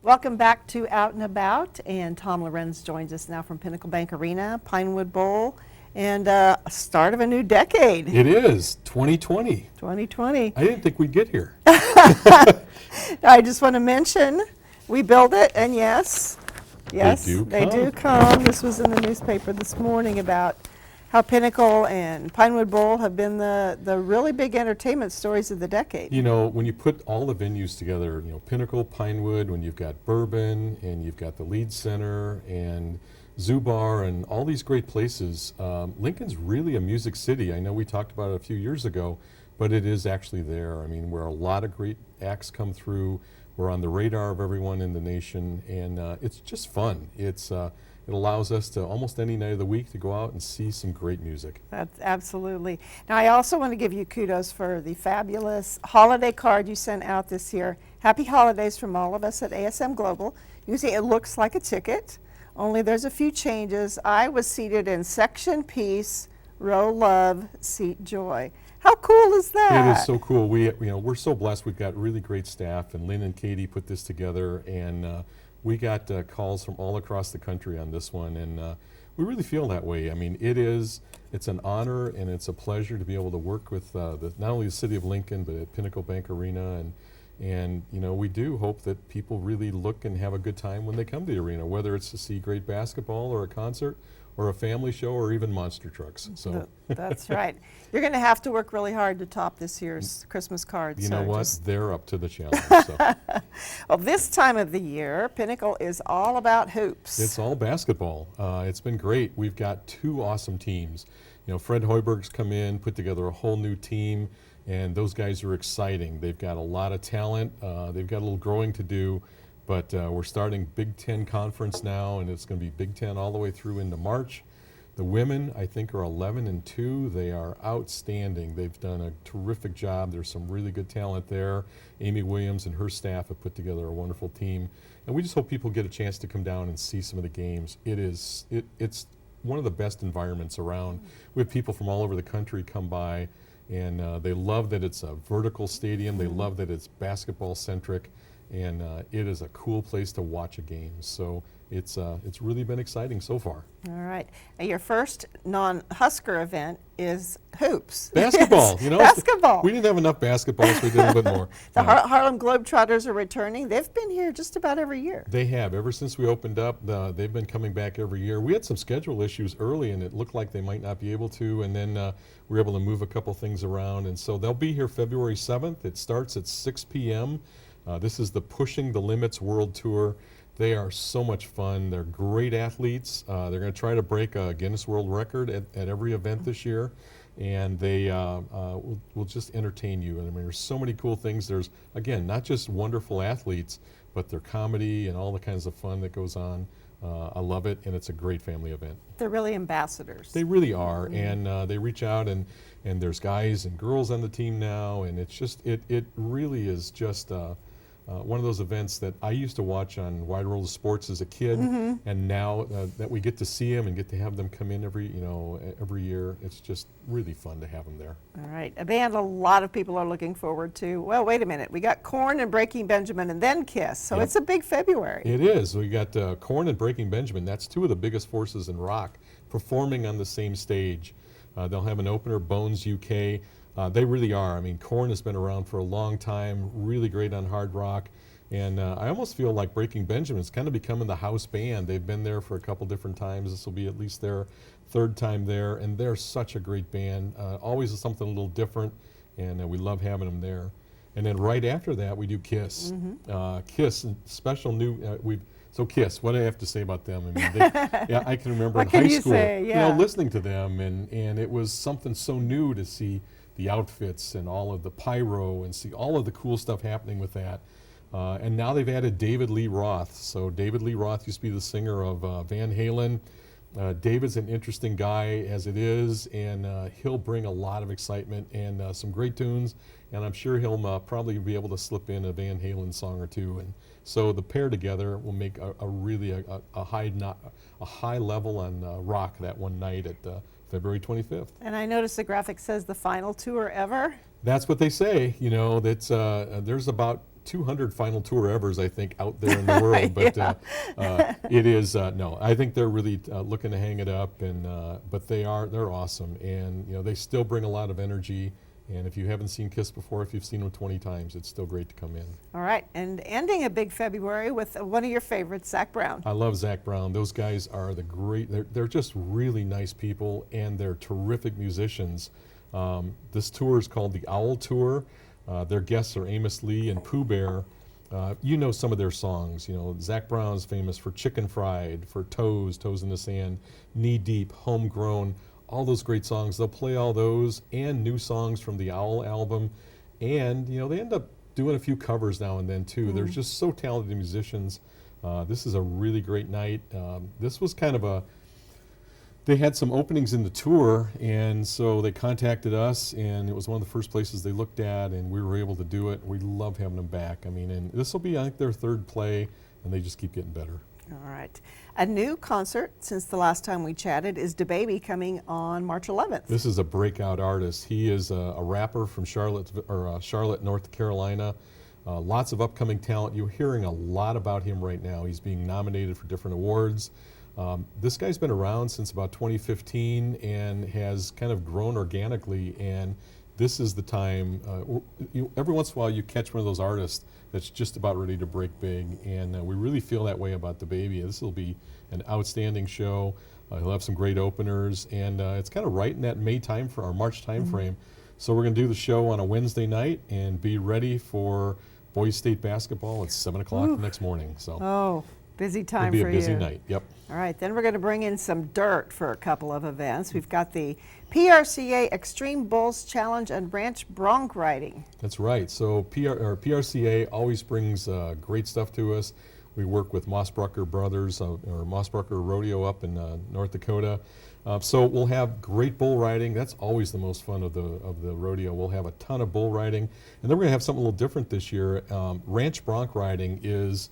Welcome back to Out and About, and Tom Lorenz joins us now from Pinnacle Bank Arena, Pinewood Bowl, and start of a new decade,
It is 2020.
2020.
I didn't think we'd get here.
I just want to mention We build it, and yes,
do
they do
come.
come. This was in the newspaper this morning about how Pinnacle and Pinewood Bowl have been the really big entertainment stories of the decade.
You know, when you put all the venues together, you know, Pinnacle, Pinewood, when you've got Bourbon, and you've got the Lead Center, and Zubar, and all these great places, Lincoln's really a music city. I know we talked about it a few years ago, but it is actually there. I mean, where a lot of great acts come through. We're on the radar of everyone in the nation, and it's just fun. It allows us to almost any night of the week to go out and see some great music.
That's absolutely. Now, I also want to give you kudos for the fabulous holiday card you sent out this year. Happy holidays from all of us at ASM Global. You see, it looks like a ticket, only there's a few changes. I was seated in section peace, row love, seat joy. How cool is that?
It is so cool. We're so blessed. We've got really great staff, and Lynn and Katie put this together, and we got calls from all across the country on this one, and we really feel that way. I mean, it's an honor and it's a pleasure to be able to work with not only the City of Lincoln, but at Pinnacle Bank Arena, and you know, we do hope that people really look and have a good time when they come to the arena, whether it's to see great basketball or a concert or a family show or even monster trucks. So
That's right. You're going to have to work really hard to top this year's Christmas cards.
you
so
know what?
just-
They're up to the challenge. So.
Well, this time of the year, Pinnacle is all about hoops.
It's all basketball. It's been great. We've got two awesome teams. You know, Fred Hoiberg's come in, put together a whole new team, and those guys are exciting. They've got a lot of talent. They've got a little growing to do, but we're starting Big Ten Conference now, and it's going to be Big Ten all the way through into March. The women, I think, are 11-2. They are outstanding. They've done a terrific job. There's some really good talent there. Amy Williams and her staff have put together a wonderful team, and we just hope people get a chance to come down and see some of the games. It's one of the best environments around. We have people from all over the country come by, and they love that it's a vertical stadium. They love that it's basketball centric, and it is a cool place to watch a game. So it's really been exciting so far.
All right. Now, your first non-Husker event is hoops.
Basketball, you know.
Basketball.
We didn't have enough basketball, so we did a little bit more.
The Harlem Globetrotters are returning. They've been here just about every year.
They have. Ever since we opened up, they've been coming back every year. We had some schedule issues early, and it looked like they might not be able to, and then we were able to move a couple things around, and so they'll be here February 7th. It starts at 6 p.m. This is the Pushing the Limits World Tour. They are so much fun. They're great athletes. They're going to try to break a Guinness World Record at every event this year, and they will just entertain you. And I mean, there's so many cool things. There's, again, not just wonderful athletes, but their comedy and all the kinds of fun that goes on. I love it, and it's a great family event.
They're really ambassadors.
They really are, and they reach out, and there's guys and girls on the team now, and it's just, it really is just one of those events that I used to watch on Wide World of Sports as a kid, and now that we get to see them and get to have them come in every year, it's just really fun to have them there.
All right. A band a lot of people are looking forward to. Well, wait a minute. We got Korn and Breaking Benjamin and then Kiss. So
Yep.
it's a big February.
It is. We got Korn and Breaking Benjamin. That's two of the biggest forces in rock performing on the same stage. They'll have an opener, Bones UK. They really are. I mean, Korn has been around for a long time, really great on hard rock. And I almost feel like Breaking Benjamin's kind of becoming the house band. They've been there for a couple different times. This will be at least their third time there. And they're such a great band. Always something a little different. And we love having them there. And then right after that, we do Kiss. Kiss, special new, so Kiss, what do I have to say about them? I mean, yeah, I can remember
What
in
can
high
you
school,
say? Yeah.
listening to them, and it was something so new to see the outfits and all of the pyro and see all of the cool stuff happening with that. And now they've added David Lee Roth. So David Lee Roth used to be the singer of Van Halen. David's an interesting guy as it is, and he'll bring a lot of excitement and some great tunes, and I'm sure he'll probably be able to slip in a Van Halen song or two. And so the pair together will make a really high level on rock that one night at February 25th.
And I noticed the graphic says the final tour ever.
That's what they say. You know, that's there's about 200 final tour evers, I think, out there in the world. But it is no. I think they're really looking to hang it up, and but they're awesome, and you know, they still bring a lot of energy, And if you haven't seen Kiss before, if you've seen them 20 times, it's still great to come in.
All right, and ending a big February with one of your favorites, Zach Brown.
I love Zach Brown. Those guys are they're just really nice people, and they're terrific musicians. This tour is called the Owl Tour. Their guests are Amos Lee and Pooh Bear. You know some of their songs. You know, Zach Brown's famous for Chicken Fried, for Toes in the Sand, Knee Deep, Homegrown, all those great songs. They'll play all those and new songs from the Owl album. And, you know, they end up doing a few covers now and then, too. They're just so talented musicians. This is a really great night. This was kind of they had some openings in the tour, and so they contacted us, and it was one of the first places they looked at, and we were able to do it. We love having them back. I mean, and this will be, I think, their third play, and they just keep getting better.
All right. A new concert since the last time we chatted is DaBaby coming on March 11th.
This is a breakout artist. He is a rapper from Charlotte, North Carolina. Lots of upcoming talent. You're hearing a lot about him right now. He's being nominated for different awards. This guy's been around since about 2015 and has kind of grown organically, and this is the time. Every once in a while you catch one of those artists that's just about ready to break big, and we really feel that way about DaBaby. This will be an outstanding show. He'll have some great openers, and it's kind of right in that March time frame. So we're going to do the show on a Wednesday night and be ready for Boys State basketball at 7 o'clock the next morning. So
Oh, busy time
it'll
for
be a busy
you.
night. Yep.
All right, then we're going to bring in some dirt for a couple of events. We've got the PRCA Extreme Bulls Challenge and Ranch Bronc Riding.
That's right. So PRCA always brings great stuff to us. We work with Mossbrucker Brothers or Mossbrucker Rodeo up in North Dakota. So we'll have great bull riding. That's always the most fun of the rodeo. We'll have a ton of bull riding, and then we're going to have something a little different this year. Ranch bronc riding is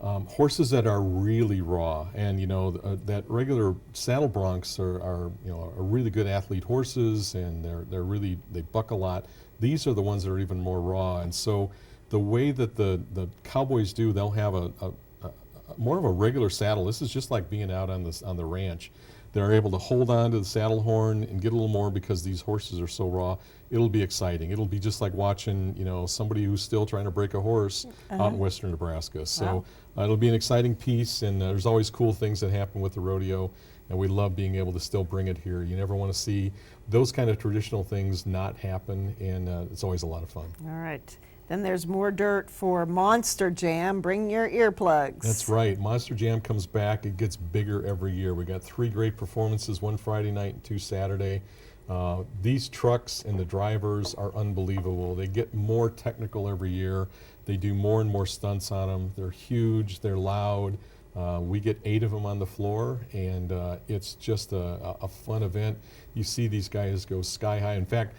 horses that are really raw, and you know that regular saddle broncs are really good athlete horses, and they buck a lot. These are the ones that are even more raw, and so the way that the cowboys do, they'll have a more of a regular saddle. This is just like being out on the ranch. They're able to hold on to the saddle horn and get a little more because these horses are so raw. It'll be exciting. It'll be just like watching, somebody who's still trying to break a horse out in western Nebraska. So it'll be an exciting piece, and there's always cool things that happen with the rodeo, and we love being able to still bring it here. You never want to see those kind of traditional things not happen, and it's always a lot of fun.
All right. Then there's more dirt for Monster Jam. Bring your earplugs.
That's right. Monster Jam comes back. It gets bigger every year. We got 3 great performances, 1 Friday night and 2 Saturday. These trucks and the drivers are unbelievable. They get more technical every year. They do more and more stunts on them. They're huge. They're loud. We get 8 of them on the floor, and it's just a fun event. You see these guys go sky high. In fact,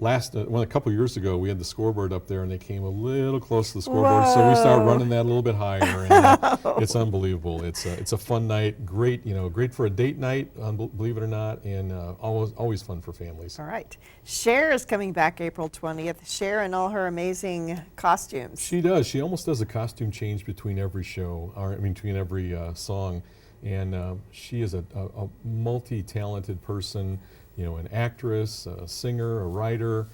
a couple years ago, we had the scoreboard up there, and they came a little close to the scoreboard, so we started running that a little bit higher, and it's unbelievable. It's a fun night, great for a date night, believe it or not, and always fun for families.
All right. Cher is coming back April 20th. Cher in all her amazing costumes.
She does. She almost does a costume change between every show, between every song, and she is a multi-talented person. An actress, a singer, a writer,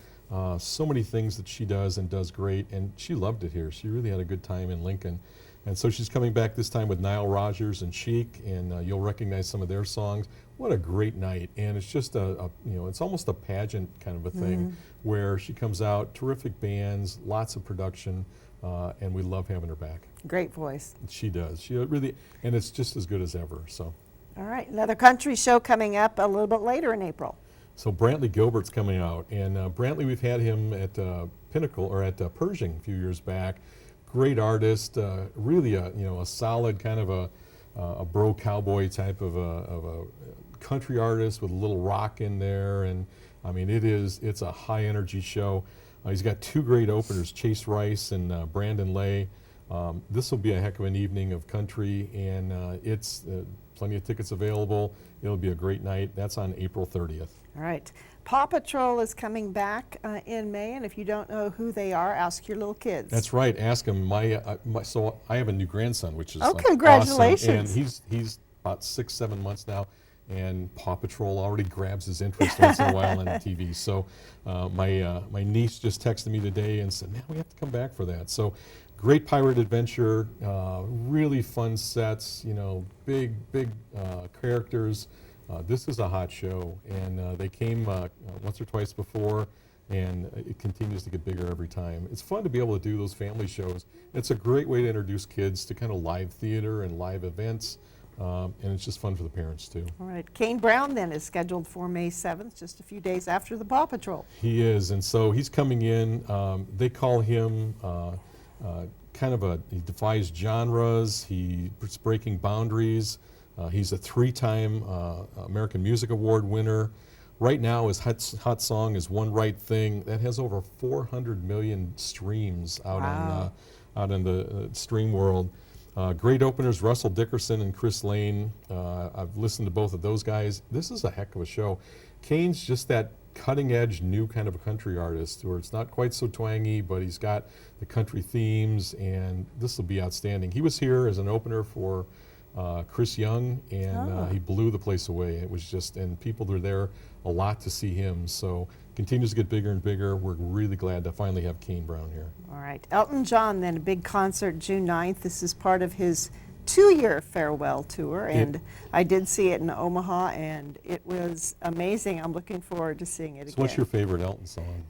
so many things that she does and does great, and she loved it here. She really had a good time in Lincoln. And so she's coming back this time with Nile Rodgers and Chic, and you'll recognize some of their songs. What a great night. And it's just it's almost a pageant kind of a thing where she comes out, terrific bands, lots of production, and we love having her back.
Great voice.
She does. She really, and it's just as good as ever, so.
All right, another country show coming up a little bit later in April.
So Brantley Gilbert's coming out, and Brantley, we've had him at Pinnacle or at Pershing a few years back. Great artist, really a solid kind of a bro cowboy type of a country artist with a little rock in there, and it's a high energy show. He's got 2 great openers, Chase Rice and Brandon Lay. This will be a heck of an evening of country, and it's plenty of tickets available. It'll be a great night. That's on April 30th.
All right. Paw Patrol is coming back in May, and if you don't know who they are, ask your little kids.
That's right. Ask them. So I have a new grandson, which is
congratulations!
awesome. And he's about 6-7 months now. and Paw Patrol already grabs his interest once in a while on TV. So my niece just texted me today and said, man, we have to come back for that. So great pirate adventure, really fun sets, you know, big characters. This is a hot show, and they came once or twice before, and it continues to get bigger every time. It's fun to be able to do those family shows. It's a great way to introduce kids to kind of live theater and live events, and it's just fun for the parents too.
All right. Kane Brown then is scheduled for May 7th, just a few days after the Paw Patrol.
He is, and so he's coming in. They call him he defies genres. He's breaking boundaries. He's a 3-time American Music Award winner. Right now, his hot song is "One Right Thing." That has over 400 million streams out in the stream world. Great openers, Russell Dickerson and Chris Lane. I've listened to both of those guys. This is a heck of a show. Kane's just that cutting-edge new kind of a country artist where it's not quite so twangy, but he's got the country themes, and this will be outstanding. He was here as an opener for Chris Young, and he blew the place away. It was just, and people were there a lot to see him. So continues to get bigger and bigger. We're really glad to finally have Kane Brown here.
All right. Elton John then, a big concert June 9th. This is part of his 2-year farewell tour, and I did see it in Omaha, and it was amazing. I'm looking forward to seeing it again.
So what's your favorite Elton song?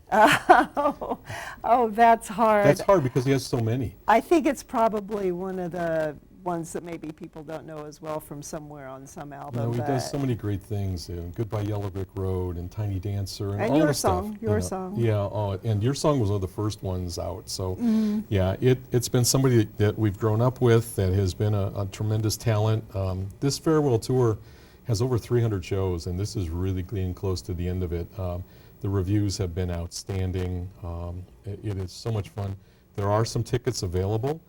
Oh, that's hard.
That's hard because he has so many.
I think it's probably one of the ones that maybe people don't know as well from somewhere on some album.
No, he does so many great things. Goodbye Yellow Brick Road and Tiny Dancer and all
your
the
song,
stuff.
your song.
Yeah, and your song was one of the first ones out. So yeah, it's been somebody that we've grown up with that has been a tremendous talent. This farewell tour has over 300 shows, and this is really getting close to the end of it. The reviews have been outstanding. It is so much fun. There are some tickets available.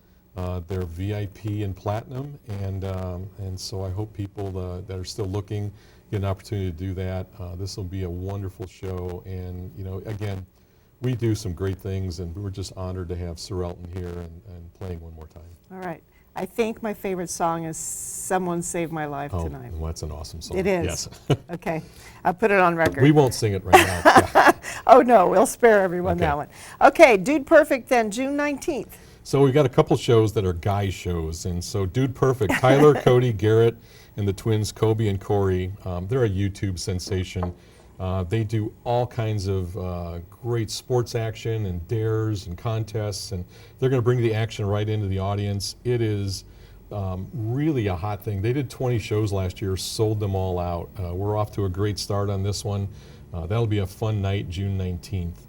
They're VIP and platinum, and so I hope people that are still looking get an opportunity to do that. This will be a wonderful show, and you know, again, we do some great things, and we're just honored to have Sir Elton here and playing one more time.
All right. I think my favorite song is "Someone Saved My Life Tonight."
Oh, that's an awesome song.
It is.
Yes.
Okay, I'll put it on record.
We won't sing it right now. Yeah.
Oh no, we'll spare everyone
Okay.
that one. Okay, Dude Perfect then, June 19th.
So we've got a couple shows that are guy shows, and so Dude Perfect, Tyler, Cody, Garrett, and the twins Kobe and Corey. They're a YouTube sensation. They do all kinds of great sports action and dares and contests, and they're going to bring the action right into the audience. It is really a hot thing. They did 20 shows last year, sold them all out. We're off to a great start on this one. That'll be a fun night, June 19th.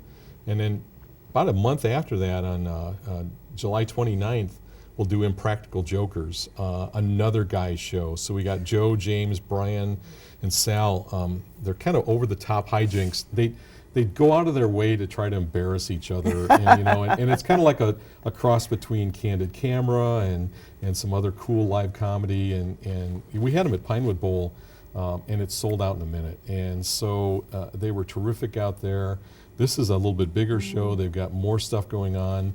And then about a month after that, on July 29th, we'll do Impractical Jokers, another guy's show. So we got Joe, James, Brian, and Sal. They're kind of over-the-top hijinks. They go out of their way to try to embarrass each other, and, you know, and it's kind of like a cross between Candid Camera and some other cool live comedy. And we had them at Pinewood Bowl, and it sold out in a minute. And so they were terrific out there. This is a little bit bigger show. They've got more stuff going on.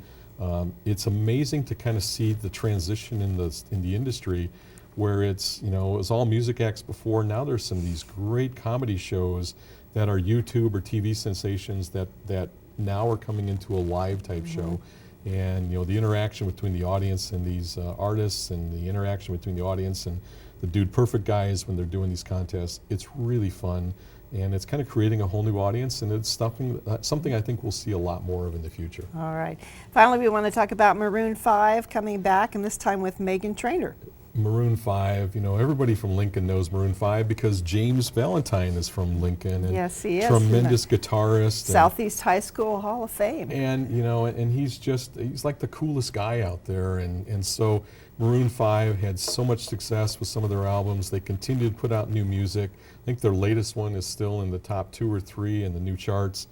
It's amazing to kind of see the transition in the industry, where it's, you know, it was all music acts before. Now there's some of these great comedy shows that are YouTube or TV sensations that now are coming into a live type show. And you know, the interaction between the audience and these artists, and the interaction between the audience and the Dude Perfect guys when they're doing these contests, it's really fun. And it's kind of creating a whole new audience, and it's something I think we'll see a lot more of in the future.
All right. Finally, we want to talk about Maroon 5 coming back, and this time with Meghan Trainor.
Maroon 5, you know, everybody from Lincoln knows Maroon 5 because James Valentine is from Lincoln. And
yes, he is.
tremendous guitarist.
Southeast High School Hall of Fame.
And, you know, and he's like the coolest guy out there. And so Maroon 5 had so much success with some of their albums. They continue to put out new music. I think their latest one is still in the top 2 or 3 in the new charts.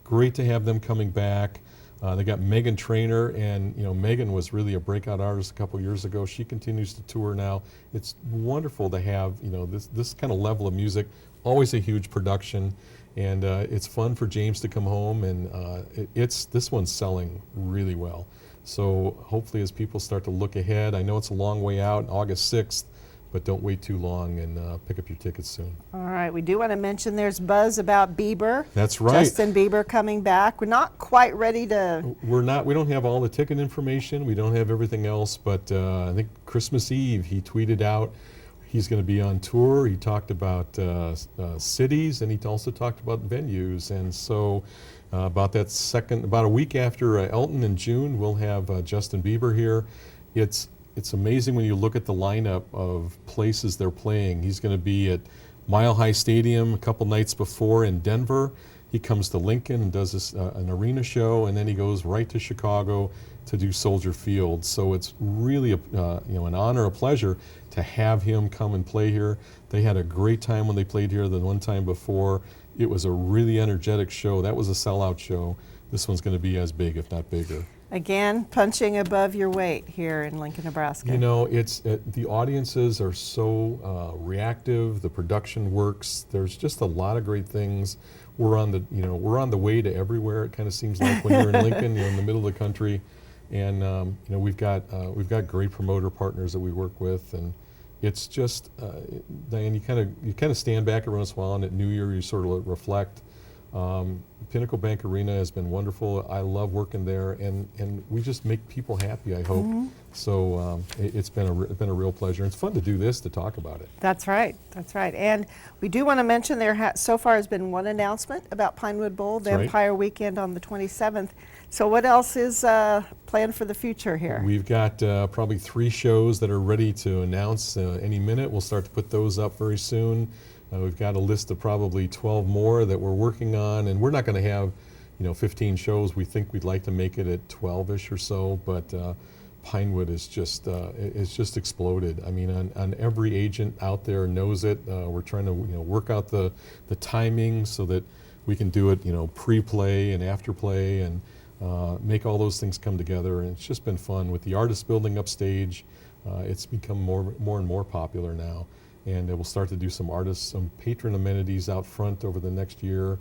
Great to have them coming back. They got Meghan Trainor, and you know, Meghan was really a breakout artist a couple years ago. She continues to tour now. It's wonderful to have, you know, this kind of level of music. Always a huge production, and it's fun for James to come home, and this one's selling really well. So hopefully, as people start to look ahead, I know it's a long way out. August 6th, but don't wait too long and pick up your tickets soon.
All right, we do want to mention there's buzz about Bieber.
That's right.
Justin Bieber coming back. We're not quite ready to.
We don't have all the ticket information. We don't have everything else, but I think Christmas Eve he tweeted out he's going to be on tour. He talked about cities, and he also talked about venues. And so about a week after Elton in June, we'll have Justin Bieber here. It's amazing when you look at the lineup of places they're playing. He's going to be at Mile High Stadium a couple nights before in Denver. He comes to Lincoln and does an arena show, and then he goes right to Chicago to do Soldier Field. So it's really an honor, a pleasure to have him come and play here. They had a great time when they played here the one time before. It was a really energetic show. That was a sellout show. This one's going to be as big, if not bigger.
Again, punching above your weight here in Lincoln, Nebraska.
You know, the audiences are so reactive. The production works. There's just a lot of great things. We're on the way to everywhere. It kind of seems like when you're in Lincoln, you're in the middle of the country, and we've got great promoter partners that we work with, and it's just Diane, you kind of stand back every once in a while, and at New Year you sort of reflect. Pinnacle Bank Arena has been wonderful. I love working there, and we just make people happy, I hope.
Mm-hmm.
So it's been a real pleasure. It's fun to do this, to talk about it.
That's right. That's right. And we do want to mention there so far has been one announcement about Pinewood Bowl,
That's right.
Vampire Weekend on the 27th. So what else is planned for the future here?
We've got probably 3 shows that are ready to announce any minute. We'll start to put those up very soon. We've got a list of probably 12 more that we're working on, and we're not going to have 15 shows. We think we'd like to make it at 12-ish or so, but Pinewood is it's just exploded. I mean, on every agent out there knows it. We're trying to work out the timing so that we can do it pre-play and after play, and make all those things come together. And it's just been fun with the artists building upstage. It's become more and more popular now. And we'll start to do some patron amenities out front over the next year.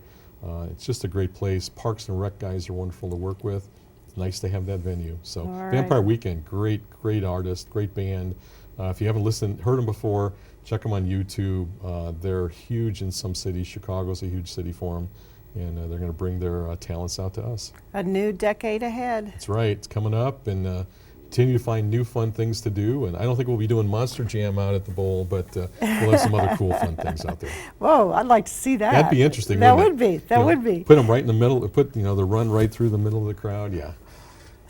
It's just a great place. Parks and Rec guys are wonderful to work with. It's nice to have that venue. So
right.
Vampire Weekend, great artist, great band. If you haven't heard them before, check them on YouTube. They're huge in some cities. Chicago's a huge city for them, and they're going to bring their talents out to us.
A new decade ahead.
That's right. It's coming up, and continue to find new fun things to do. And I don't think we'll be doing Monster Jam out at the bowl, but we'll have some other cool fun things out there.
Whoa, I'd like to see that.
That'd be interesting.
That
wouldn't
would
it?
be. That would be.
Put them right in the middle. Put the run right through the middle of the crowd. Yeah.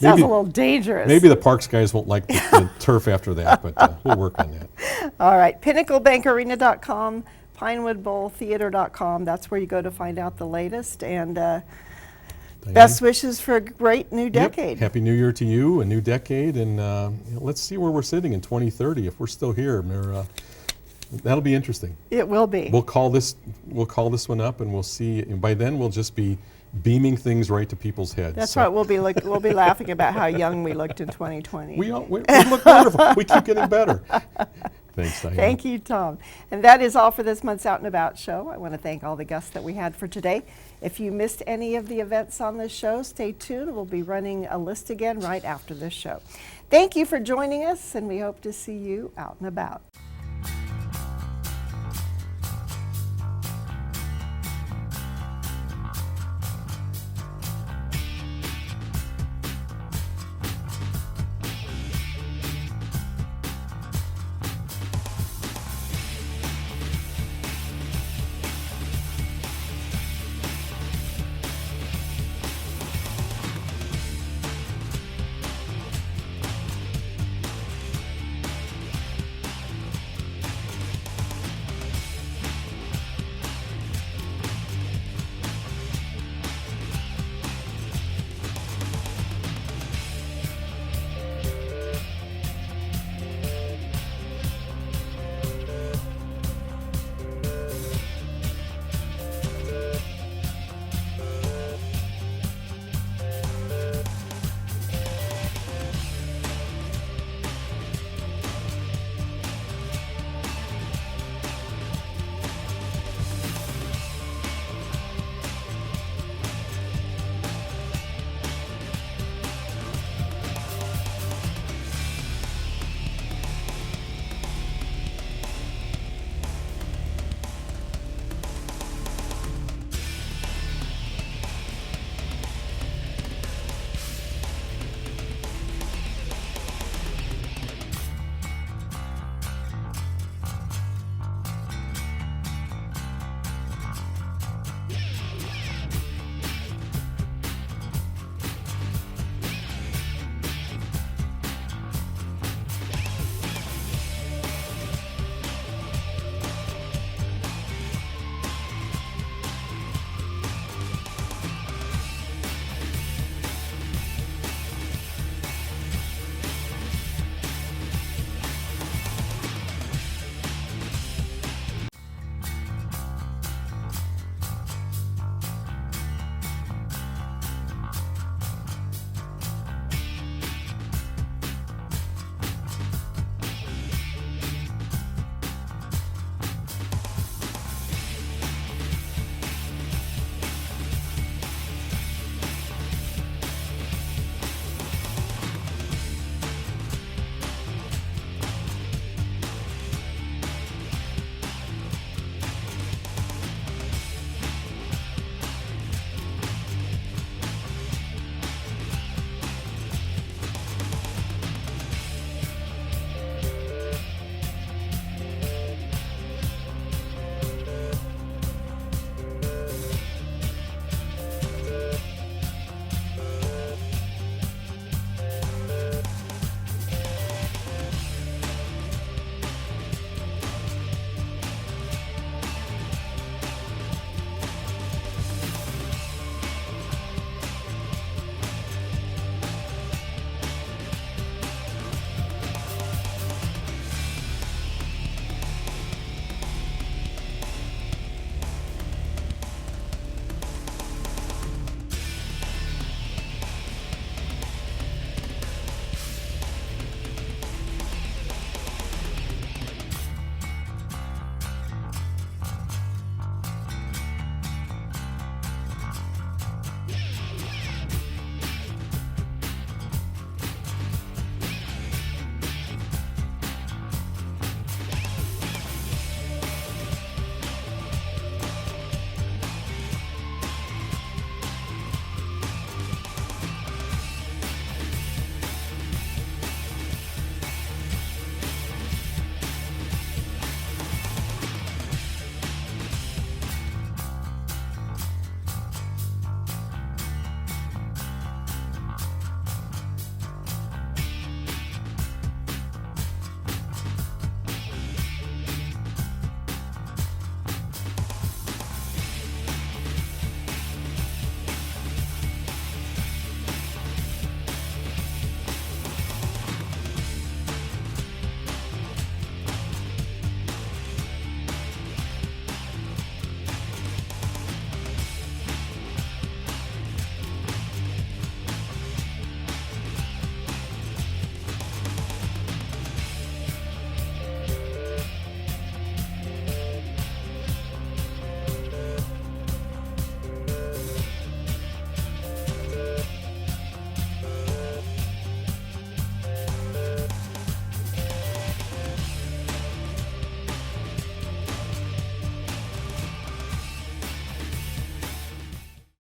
Sounds a little dangerous.
Maybe the Parks guys won't like the turf after that, but we'll work on that.
All right, pinnaclebankarena.com, pinewoodbowltheater.com. That's where you go to find out the latest. And best wishes for a great new decade.
Yep. Happy New Year to you, a new decade, and let's see where we're sitting in 2030 if we're still here. That'll be interesting.
It will be.
We'll call this one up, and we'll see. And by then, we'll just be beaming things right to people's heads.
That's right. We'll be laughing about how young we looked in 2020.
We look wonderful. We keep getting better. Thanks, Diane.
Thank you, Tom. And that is all for this month's Out and About show. I want to thank all the guests that we had for today. If you missed any of the events on this show, stay tuned. We'll be running a list again right after this show. Thank you for joining us, and we hope to see you out and about.